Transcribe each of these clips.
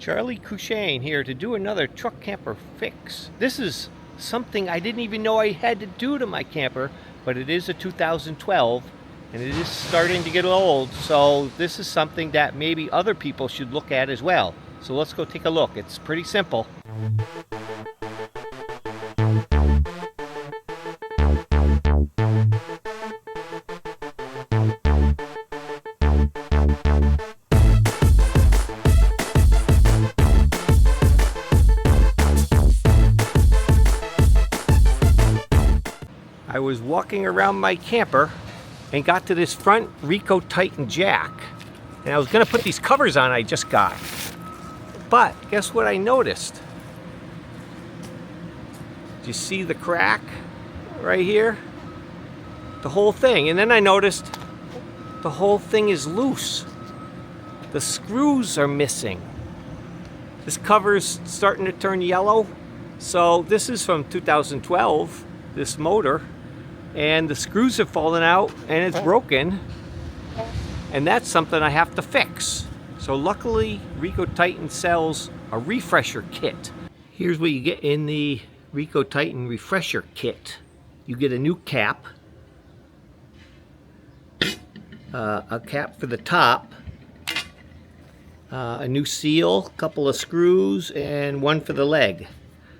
Charlie Cushane here to do another truck camper fix. This is something I didn't even know I had to do to my camper, but it is a 2012 and it is starting to get old, so this is something that maybe other people should look at as well. So let's go take a look. It's pretty simple. I was walking around my camper and got to this front Rieco Titan jack. And I was gonna put these covers on I just got. But guess what I noticed? Do you see the crack right here? The whole thing. And then I noticed the whole thing is loose. The screws are missing. This cover's starting to turn yellow. So this is from 2012, this motor. And the screws have fallen out and it's broken, and that's something I have to fix. So luckily Rieco Titan sells a refresher kit. Here's what you get in the Rieco Titan refresher kit. You get a new cap, a cap for the top, a new seal, a couple of screws, and one for the leg.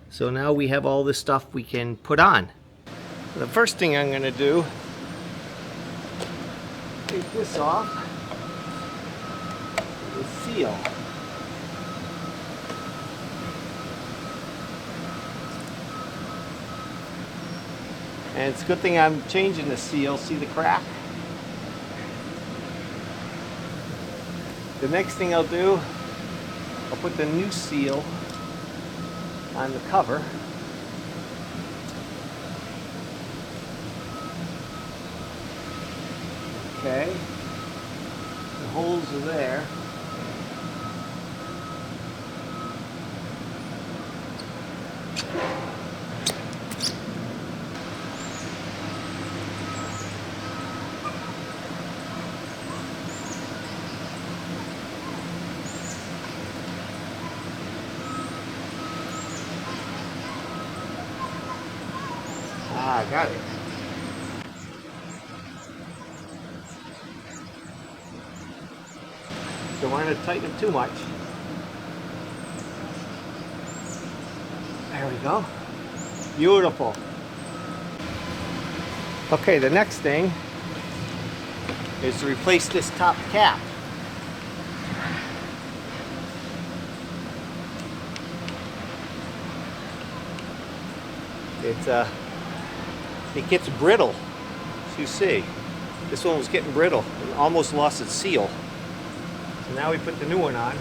So now we have all this stuff we can put on. The first thing I'm going to do, take this off, the seal. And it's a good thing I'm changing the seal. See the crack? The next thing I'll do, I'll put the new seal on the cover. Okay, the holes are there. Ah, got it. Don't want to tighten them too much. There we go. Beautiful. Okay, the next thing is to replace this top cap. It gets brittle, as you see. This one was getting brittle. It almost lost its seal. So now we put the new one on.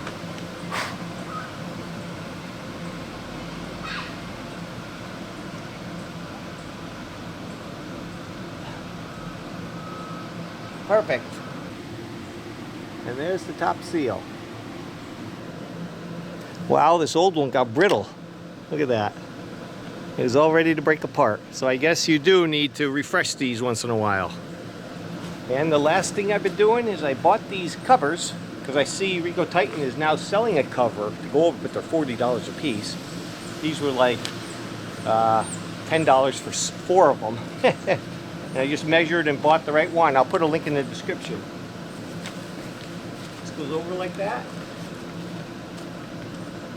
Perfect. And there's the top seal. Wow, this old one got brittle. Look at that. It was all ready to break apart. So I guess you do need to refresh these once in a while. And the last thing I've been doing is I bought these covers, because I see Rieco Titan is now selling a cover to go over, but they're $40 a piece. These were like $10 for 4 of them. And I just measured and bought the right one. I'll put a link in the description. This goes over like that.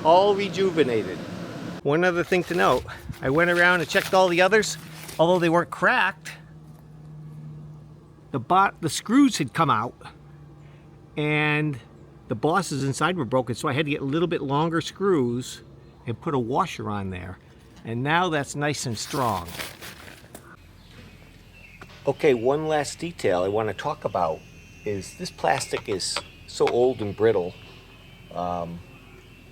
All rejuvenated. One other thing to note, I went around and checked all the others. Although they weren't cracked, the screws had come out and the bosses inside were broken, so I had to get a little bit longer screws and put a washer on there. And now that's nice and strong. Okay, one last detail I want to talk about is this plastic is so old and brittle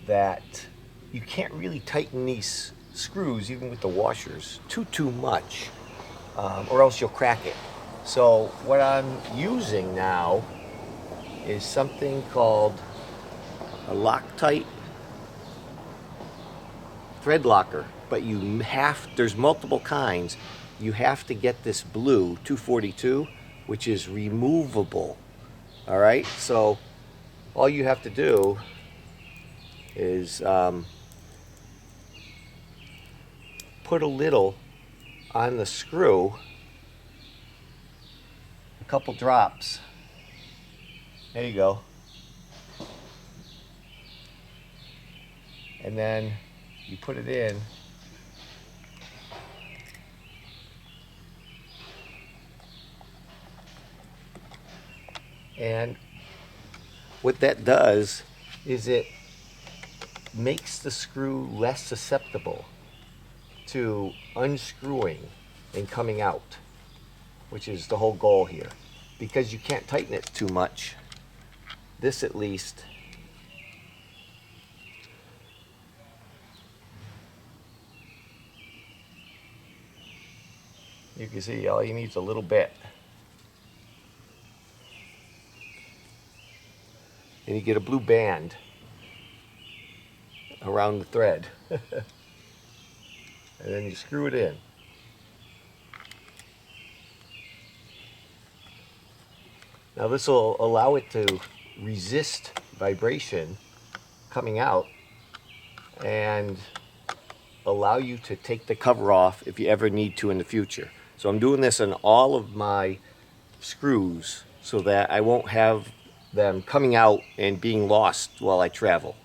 that you can't really tighten these screws, even with the washers, too much, or else you'll crack it. So what I'm using now is something called a Loctite Threadlocker, but there's multiple kinds. You have to get this blue 242, which is removable. All right, so all you have to do is put a little on the screw, a couple drops. There you go. And then you put it in. And what that does is it makes the screw less susceptible to unscrewing and coming out, which is the whole goal here. Because you can't tighten it too much, this at least you can see all you need is a little bit. And you get a blue band around the thread. And then you screw it in. Now this will allow it to resist vibration coming out and allow you to take the cover off if you ever need to in the future. So I'm doing this on all of my screws so that I won't have them coming out and being lost while I travel.